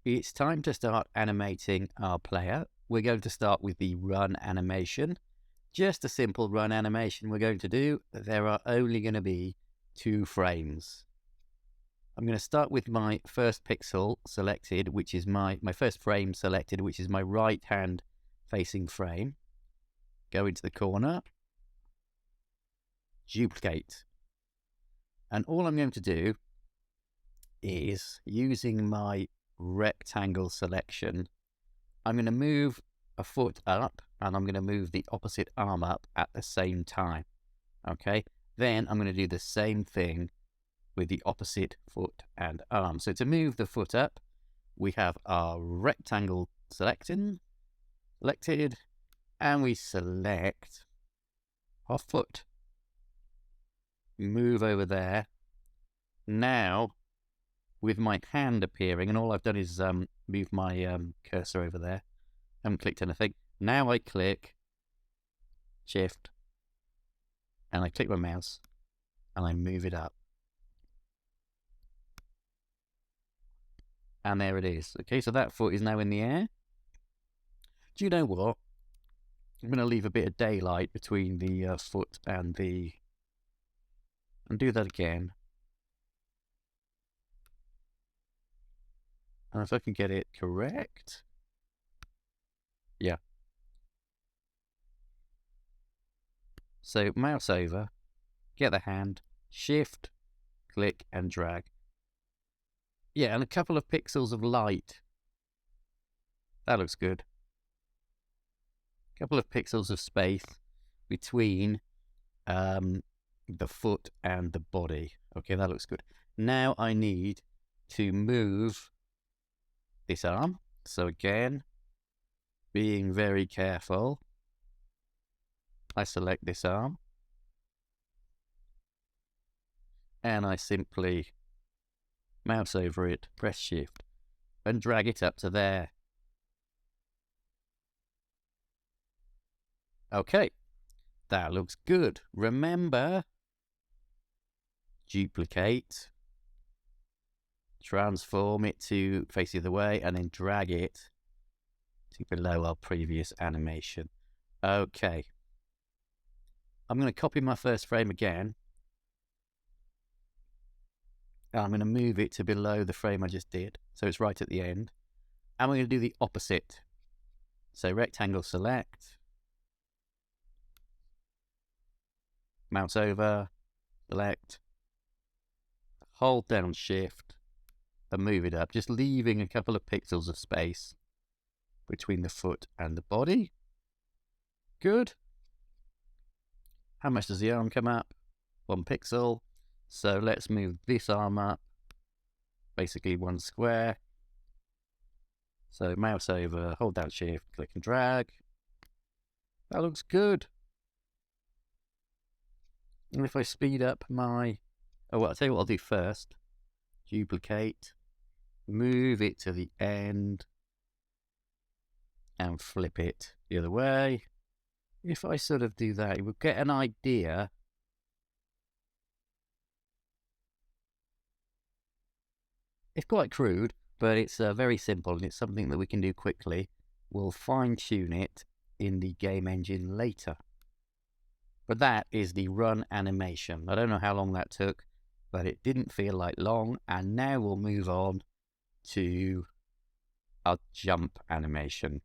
It's time to start animating our player. We're going to start with the run animation. Just a simple run animation we're going to do. There are only going to be 2 frames. I'm going to start with my first pixel selected, which is my first frame selected, which is my right hand facing frame. Go into the corner, duplicate. And all I'm going to do is, using my rectangle selection, I'm going to move a foot up and I'm going to move the opposite arm up at the same time. Okay, then I'm going to do the same thing with the opposite foot and arm. So to move the foot up, we have our rectangle selected, and we select our foot. Move over there. Now, with my hand appearing, and all I've done is move my cursor over there. Haven't clicked anything. Now I click Shift, and I click my mouse, and I move it up. And there it is. Okay, so that foot is now in the air. Do you know what? I'm going to leave a bit of daylight between the foot and the... and do that again. And if I can get it correct... yeah. So mouse over, get the hand, Shift, click and drag. Yeah, and a couple of pixels of light. That looks good. A couple of pixels of space between the foot and the body. Okay, that looks good. Now I need to move this arm. So again, being very careful, I select this arm and I simply mouse over it, press Shift and drag it up to there. Okay, that looks good. Remember, duplicate, transform it to face the other way, and then drag it to below our previous animation. Okay, I'm going to copy my first frame again. I'm going to move it to below the frame I just did, so it's right at the end. And we're going to do the opposite. So rectangle select, mouse over, select, hold down Shift and move it up, just leaving a couple of pixels of space between the foot and the body. Good. How much does the arm come up? 1 pixel. So let's move this arm up, basically 1 square. So mouse over, hold down Shift, click and drag. That looks good. And if I speed up my... oh, well, I'll tell you what I'll do first. Duplicate, move it to the end, and flip it the other way. If I sort of do that, we'll get an idea. It's quite crude, but it's very simple, and it's something that we can do quickly. We'll fine-tune it in the game engine later. But that is the run animation. I don't know how long that took, but it didn't feel like long. And now we'll move on to our jump animation.